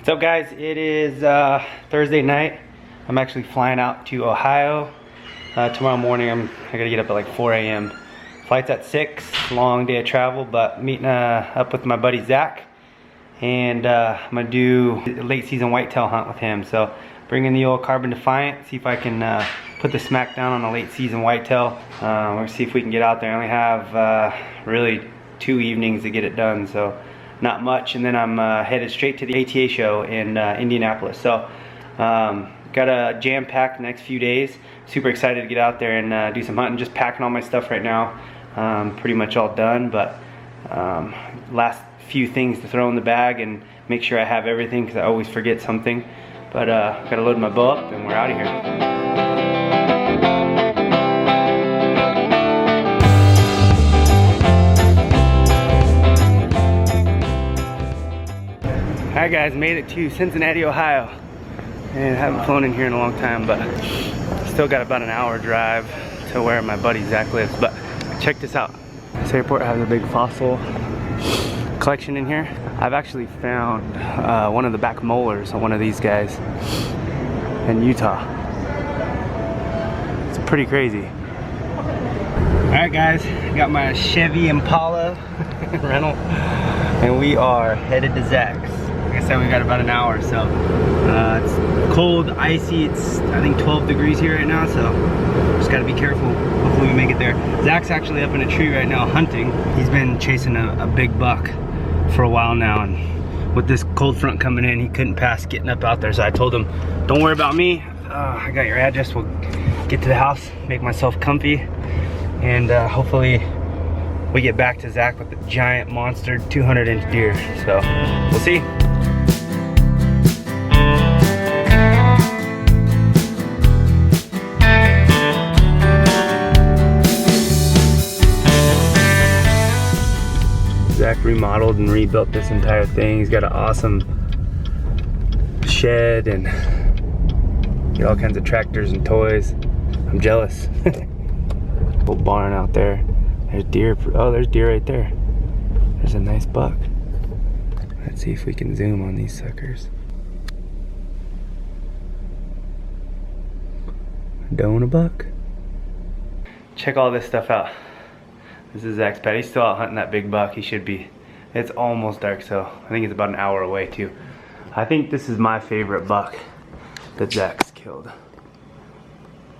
What's up, guys? It is Thursday night. I'm actually flying out to Ohio tomorrow morning. I gotta get up at like 4 a.m. Flight's at 6, long day of travel, but meeting up with my buddy Zach, and I'm gonna do a late season whitetail hunt with him. So bring in the old Carbon Defiant, see if I can put the smack down on a late season whitetail. We're gonna see if we can get out there. I only have really 2 evenings to get it done, so not much, and then I'm headed straight to the ATA show in Indianapolis. So got a jam-packed next few days. Super excited to get out there and do some hunting. Just packing all my stuff right now. Pretty much all done, but last few things to throw in the bag and make sure I have everything, because I always forget something. But gotta load my bow up and we're out of here. Alright guys, made it to Cincinnati, Ohio, and haven't flown in here in a long time, but still got about an hour drive to where my buddy Zach lives. But check this out. This airport has a big fossil collection in here. I've actually found one of the back molars of one of these guys in Utah. It's pretty crazy. Alright guys, got my Chevy Impala rental, and we are headed to Zach's. Like I said, we got about an hour, so it's cold, icy. It's I think 12 degrees here right now, so just gotta be careful. Hopefully we make it there. Zach's actually up in a tree right now hunting. He's been chasing a big buck for a while now, and with this cold front coming in, he couldn't pass getting up out there. So I told him, don't worry about me. I got your address. We'll get to the house, make myself comfy, and hopefully we get back to Zach with a giant monster 200-inch deer. So we'll see. Zach remodeled and rebuilt this entire thing. He's got an awesome shed and got all kinds of tractors and toys. I'm jealous. Little barn out there. There's deer. Oh, there's deer right there. There's a nice buck. Let's see if we can zoom on these suckers. Doing a buck. Check all this stuff out. This is Zach's pet. He's still out hunting that big buck. He should be. It's almost dark, so I think it's about an hour away too. I think this is my favorite buck that Zach's killed.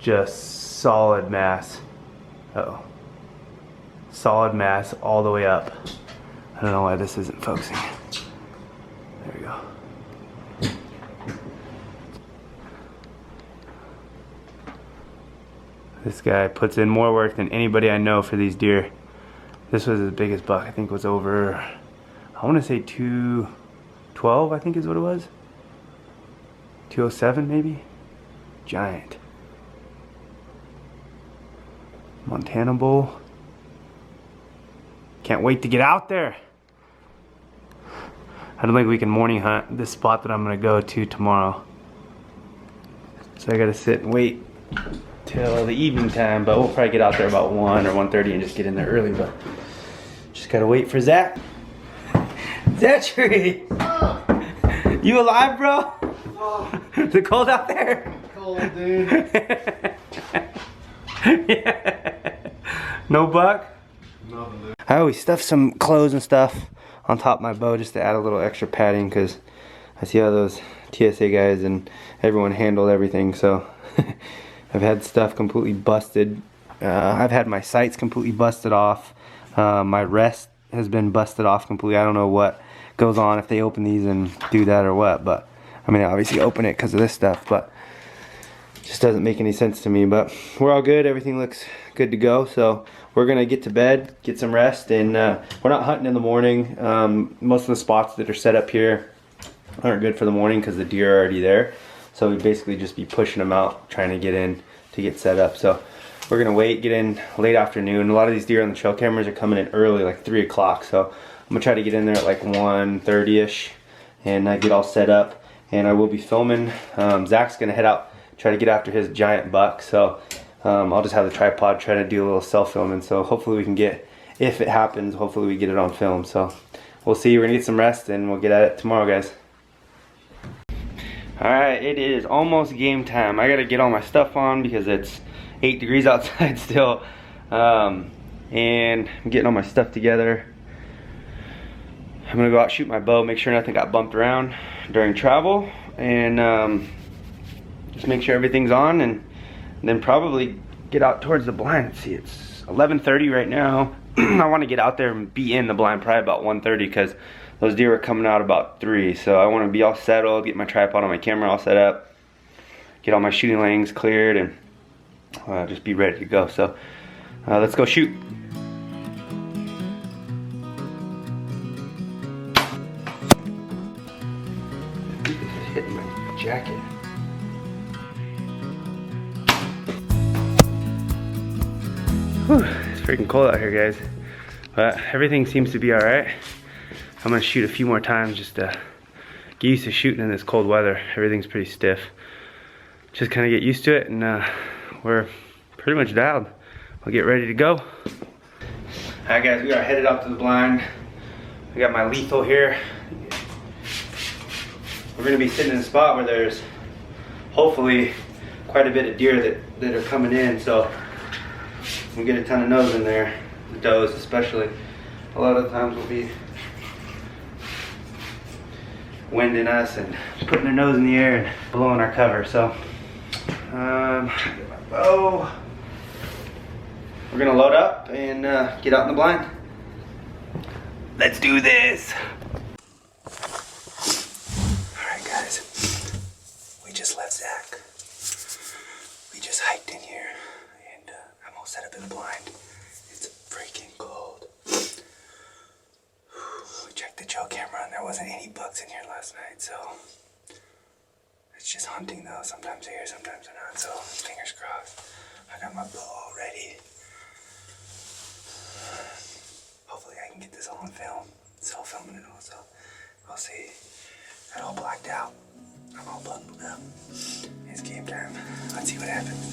Just solid mass. Uh-oh. Solid mass all the way up. I don't know why this isn't focusing. There we go. This guy puts in more work than anybody I know for these deer. This was his biggest buck. I think was over, I want to say 212, I think is what it was. 207 maybe? Giant. Montana bull. Can't wait to get out there. I don't think we can morning hunt this spot that I'm gonna go to tomorrow. So I gotta sit and wait till the evening time, but we'll probably get out there about 1 or 1:30 and just get in there early. But just gotta wait for Zach. Zachary! Oh. You alive, bro? Oh. Is it cold out there? Cold, dude. Yeah. No buck? Nothing, dude. I always stuff some clothes and stuff on top of my bow just to add a little extra padding, because I see how those TSA guys and everyone handled everything. So I've had stuff completely busted. I've had my sights completely busted off. My rest has been busted off completely. I don't know what goes on if they open these and do that or what, but I mean, they obviously open it because of this stuff, but it just doesn't make any sense to me. But we're all good. Everything looks good to go. So we're gonna get to bed, get some rest, and we're not hunting in the morning. Most of the spots that are set up here aren't good for the morning because the deer are already there. So we basically just be pushing them out, trying to get in to get set up. So we're gonna wait, get in late afternoon. A lot of these deer on the trail cameras are coming in early, like 3 o'clock. So I'm gonna try to get in there at like 1:30ish and get all set up. And I will be filming. Zach's gonna head out, try to get after his giant buck. So I'll just have the tripod, try to do a little self filming. So hopefully we can get, if it happens, hopefully we get it on film. So we'll see. We're gonna get some rest and we'll get at it tomorrow, guys. Alright, it is almost game time. I gotta get all my stuff on because it's 8 degrees outside still. And I'm getting all my stuff together. I'm gonna go out shoot my bow, make sure nothing got bumped around during travel, and just make sure everything's on, and then probably get out towards the blind. Let's see, it's 11:30 right now. I want to get out there and be in the blind probably about 1:30 because those deer are coming out about 3. So I want to be all settled, get my tripod on my camera all set up, get all my shooting lanes cleared, and just be ready to go. So let's go shoot. This is hitting my jacket. Whew, it's freaking cold out here, guys. But everything seems to be alright. I'm gonna shoot a few more times just to get used to shooting in this cold weather. Everything's pretty stiff. Just kind of get used to it, and we're pretty much dialed. We'll get ready to go. Alright guys, we are headed out to the blind. I got my lethal here. We're gonna be sitting in a spot where there's hopefully quite a bit of deer that are coming in, so we'll get a ton of nose in there, the does especially. A lot of the times we'll be winding us and putting their nose in the air and blowing our cover. So, get my bow. We're gonna load up and get out in the blind. Let's do this. All right, guys. We just left Zach. We just hiked in here, and I'm all set up in the blind. It's freaking cold. We checked the trail camera, and there wasn't any bucks in here last night, so it's just hunting though. Sometimes they're here, sometimes they're not. So fingers crossed. I got my bow all ready. Hopefully I can get this all on film. Still filming it also. We'll see. Got all blacked out. I'm all bundled up. It's game time. Let's see what happens.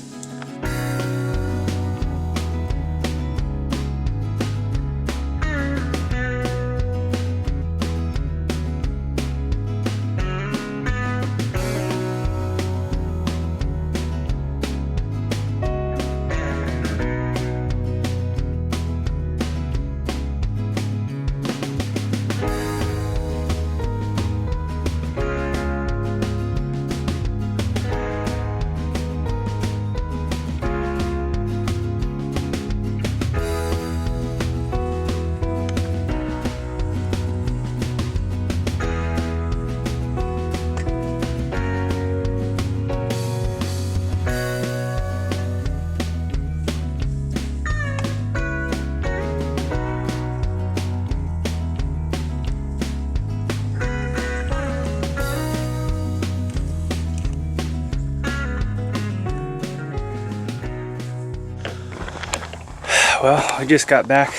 Well, I just got back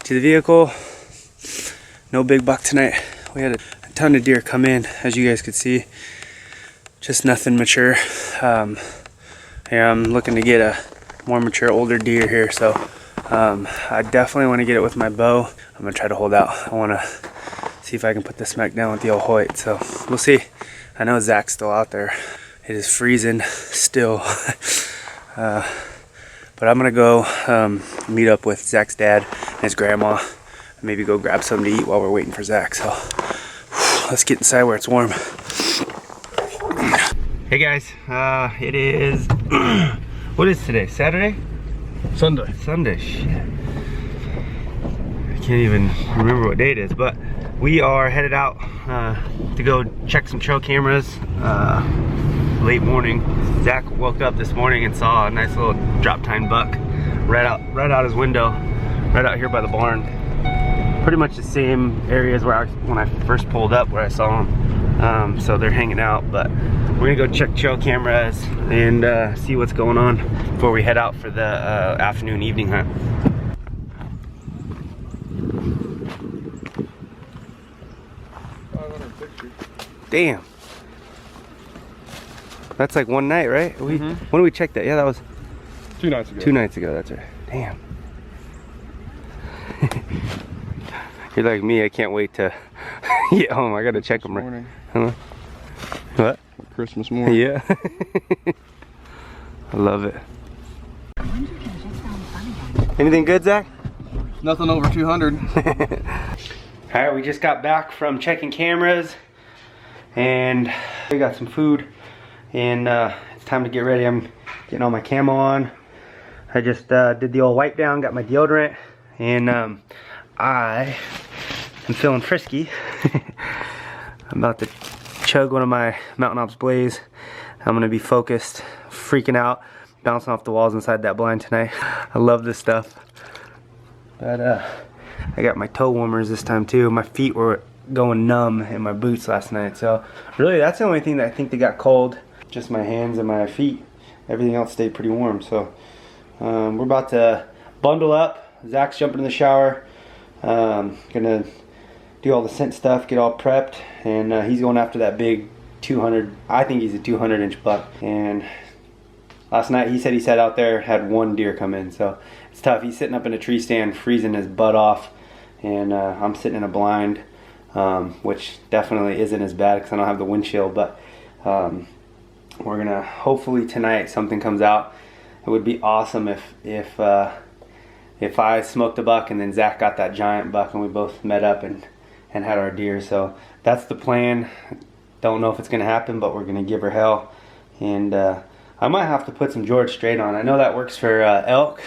to the vehicle. No big buck tonight. We had a ton of deer come in, as you guys could see. Just nothing mature. Yeah, I'm looking to get a more mature, older deer here, so I definitely want to get it with my bow. I'm gonna try to hold out. I want to see if I can put this smack down with the old Hoyt, so we'll see. I know Zach's still out there. It is freezing still. But I'm gonna go meet up with Zach's dad and his grandma, and maybe go grab something to eat while we're waiting for Zach. So let's get inside where it's warm. Hey guys, it is what is today? Saturday? Sunday. Sunday. Shit. I can't even remember what day it is, but we are headed out to go check some trail cameras. Late morning. Zach woke up this morning and saw a nice little drop tine buck right out his window, right out here by the barn. Pretty much the same areas where when I first pulled up where I saw them. So they're hanging out, but we're gonna go check trail cameras and see what's going on before we head out for the afternoon evening hunt. Damn. That's like one night, right? When did we check that? Yeah, that was 2 nights ago. 2 nights ago, that's right. Damn. You're like me, I can't wait to get home. I gotta check them right. Huh? What? Christmas morning. Yeah. I love it. Anything good, Zach? Nothing over 200. Alright, we just got back from checking cameras and we got some food and it's time to get ready. I'm getting all my camo on. I just did the old wipe down, got my deodorant, and I am feeling frisky. I'm about to chug one of my Mountain Ops Blaze. I'm gonna be focused, freaking out, bouncing off the walls inside that blind tonight. I love this stuff. But I got my toe warmers this time too. My feet were going numb in my boots last night, so really that's the only thing that I think that got cold. Just my hands and my feet. Everything else stayed pretty warm. So we're about to bundle up. Zach's jumping in the shower. Gonna do all the scent stuff, get all prepped, and he's going after that big 200. I think he's a 200-inch buck. And last night he said he sat out there, had one deer come in, so it's tough. He's sitting up in a tree stand, freezing his butt off, and I'm sitting in a blind, which definitely isn't as bad because I don't have the wind chill. But we're gonna hopefully tonight something comes out. It would be awesome if I smoked a buck and then Zach got that giant buck and we both met up and had our deer. So that's the plan. Don't know if it's gonna happen, but we're gonna give her hell. And I might have to put some George Strait on. I know that works for elk,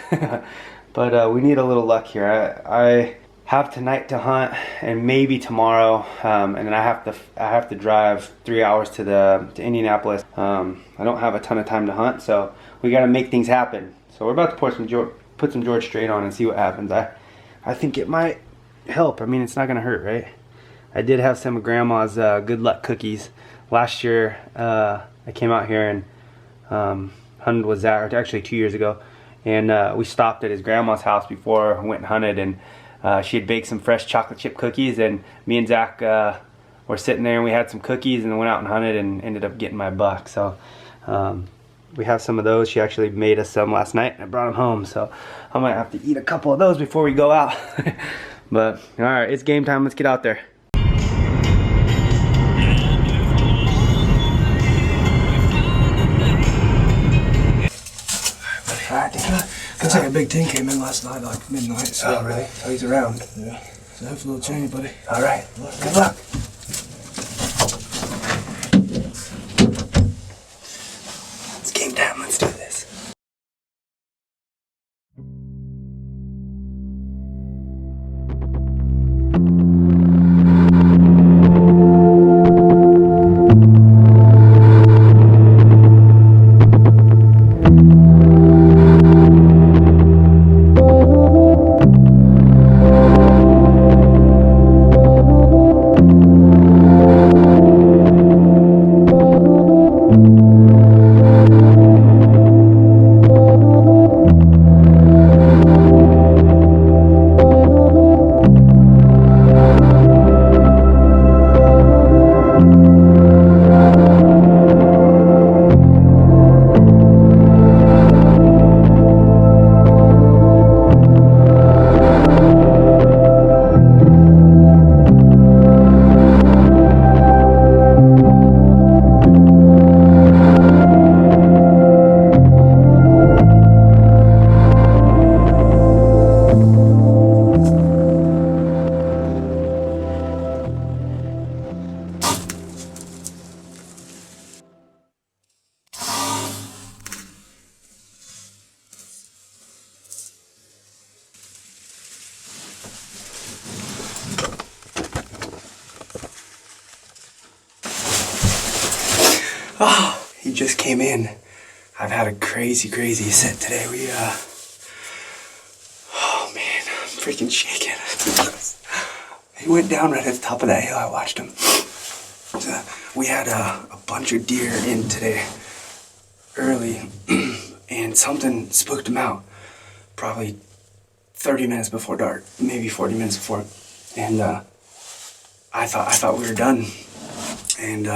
but we need a little luck here. I have tonight to hunt and maybe tomorrow, and then I have to drive 3 hours to Indianapolis. I don't have a ton of time to hunt, so we got to make things happen. So we're about to put some George Strait on and see what happens. I think it might help. I mean, it's not gonna hurt, right? I did have some of Grandma's good luck cookies last year. I came out here and hunted with Zach, or actually 2 years ago, and we stopped at his grandma's house before we went and hunted, and she had baked some fresh chocolate chip cookies, and me and Zach were sitting there and we had some cookies and then went out and hunted and ended up getting my buck. So we have some of those. She actually made us some last night and I brought them home, so I might have to eat a couple of those before we go out. But alright, it's game time. Let's get out there. Alright, looks like a big 10 came in last night, like midnight. So. Oh, really? So he's around. Yeah. So hopefully it'll change, buddy. Alright, good luck. It's game time. Let's do this. Oh, he just came in. I've had a crazy set today. Oh man, I'm freaking shaking. He went down right at the top of that hill. I watched him. So we had a bunch of deer in today early, and something spooked him out. Probably 30 minutes before dark, maybe 40 minutes before, and I thought we were done. And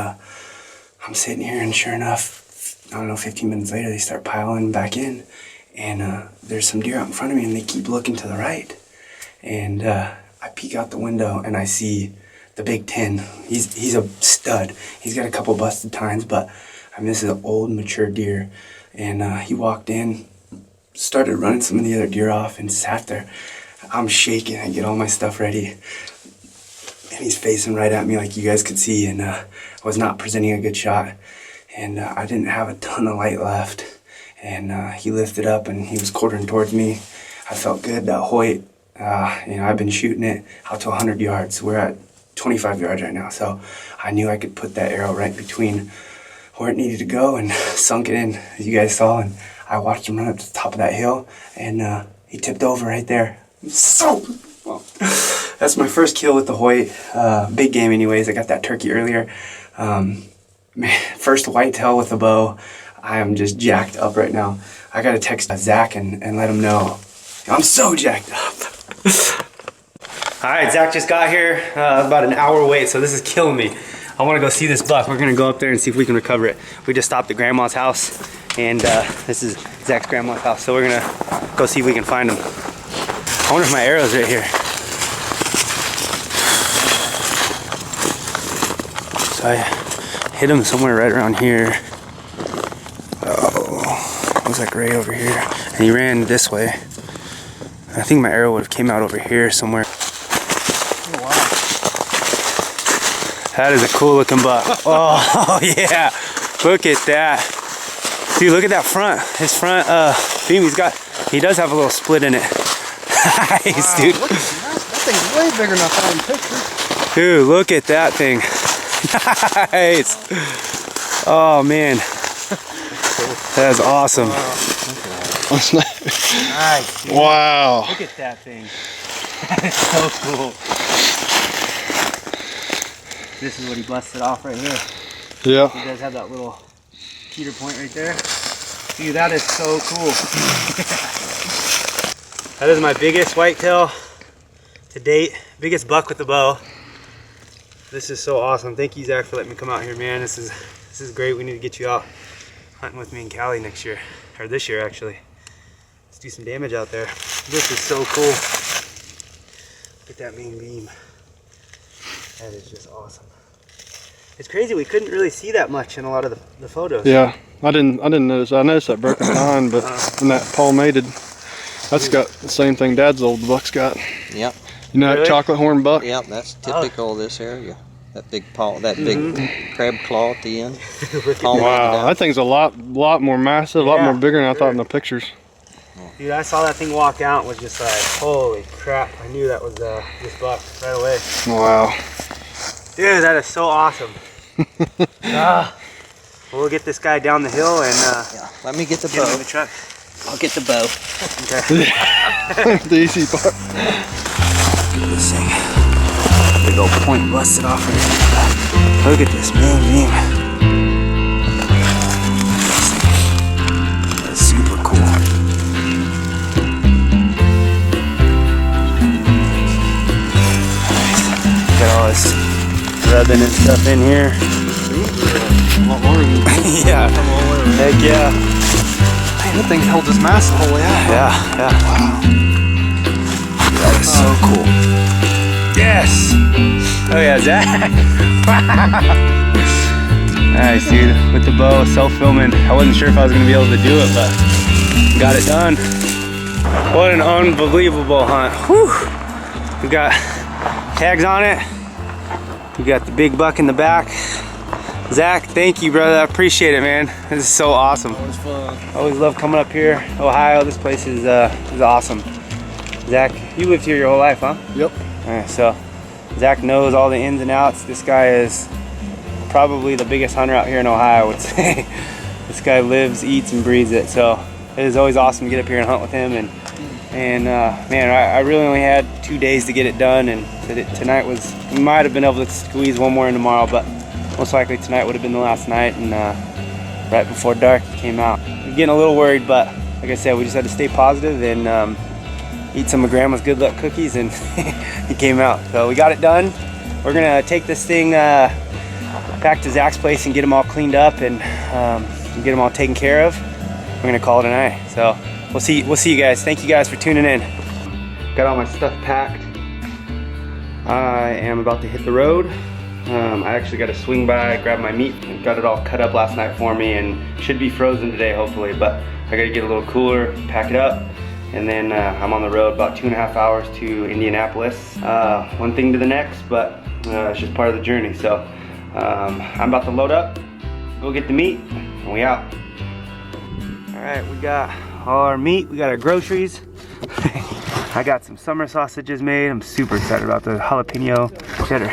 I'm sitting here, and sure enough, I don't know, 15 minutes later, they start piling back in, and there's some deer out in front of me, and they keep looking to the right. And I peek out the window, and I see the Big 10. He's a stud. He's got a couple busted tines, but I mean, this is an old, mature deer. And he walked in, started running some of the other deer off, and sat there. I'm shaking. I get all my stuff ready. And he's facing right at me like you guys could see, and I was not presenting a good shot. And I didn't have a ton of light left. And he lifted up and he was quartering towards me. I felt good. That Hoyt, you know, I've been shooting it out to 100 yards. We're at 25 yards right now. So I knew I could put that arrow right between where it needed to go and sunk it in, as you guys saw. And I watched him run up to the top of that hill, and he tipped over right there. So, well, that's my first kill with the Hoyt. Big game anyways. I got that turkey earlier. First whitetail with a bow. I am just jacked up right now. I gotta text Zach and let him know. I'm so jacked up. All right, Zach just got here. About an hour wait, so this is killing me. I wanna go see this buck. We're gonna go up there and see if we can recover it. We just stopped at Grandma's house, and this is Zach's grandma's house, so we're gonna go see if we can find him. I wonder if my arrow's right here. So I hit him somewhere right around here. Oh, looks like right over here. And he ran this way. I think my arrow would have came out over here somewhere. Oh, wow. That is a cool looking buck. Oh yeah, look at that. Dude, look at that front. His front beam, he does have a little split in it. Nice, Wow, dude. look at that. That thing's way bigger than I thought in pictures. Dude, look at that thing. Nice. Oh man, that is awesome. Nice. Dude. Wow. Look at that thing. That is so cool. This is what he busted off right here. Yeah. He does have that little teeter point right there. Dude, that is so cool. That is my biggest whitetail to date. Biggest buck with the bow. This is so awesome. Thank you, Zach, for letting me come out here, man. This is great. We need to get you out hunting with me in Cali next year, or this year actually. Let's do some damage out there. This is so cool. Look at that main beam. That is just awesome. It's crazy. We couldn't really see that much in a lot of the photos. Yeah, I didn't notice. I noticed that broken tine, but when that palmated, that's got the same thing Dad's old buck's got. Yep. You know, Really? that chocolate horn buck. Yep, that's typical of this area. That big paw, that big crab claw at the end. Wow, that thing's a lot more massive, a lot more bigger than I thought in the pictures. Dude, I saw that thing walk out and was just like, holy crap. I knew that was this buck right away. Wow. Dude, that is so awesome. We'll get this guy down the hill and Yeah, let me get the get him in bow. the truck. I'll get the bow. Okay. The easy part. Look at this thing. Big old point busted off right here. Look at this main beam. That's super cool. Nice. Got all this rubbing and stuff in here. Yeah. Heck yeah. Man, that thing held his mass the whole way out. Yeah, yeah. Wow. That is so cool. Yes! Oh yeah, Zach. Nice, dude. With the bow, self-filming. I wasn't sure if I was going to be able to do it, but got it done. What an unbelievable hunt. Whew. We got tags on it. We got the big buck in the back. Zach, thank you, brother. I appreciate it, man. This is so awesome. Always fun. I always love coming up here, Ohio. This place is awesome. Zach, you lived here your whole life, huh? Yep. Alright, so Zach knows all the ins and outs. This guy is probably the biggest hunter out here in Ohio, I would say. This guy lives, eats, and breathes it. So it is always awesome to get up here and hunt with him. And man, I really only had 2 days to get it done, and tonight was, we might have been able to squeeze one more in tomorrow, but most likely tonight would have been the last night. And right before dark, he came out. We're getting a little worried, but like I said, we just had to stay positive and eat some of Grandma's good luck cookies, and he came out. So we got it done. We're gonna take this thing back to Zach's place and get them all cleaned up and get them all taken care of. We're gonna call it a night. So we'll see you guys. Thank you guys for tuning in. Got all my stuff packed. I am about to hit the road. I actually got to swing by, grab my meat, and got it all cut up last night for me, and should be frozen today hopefully, but I got to get a little cooler, pack it up, and then I'm on the road about 2.5 hours to Indianapolis. One thing to the next, but it's just part of the journey. So I'm about to load up, go get the meat, and we out. All right, we got all our meat, we got our groceries. I got some summer sausages made. I'm super excited about the jalapeno cheddar.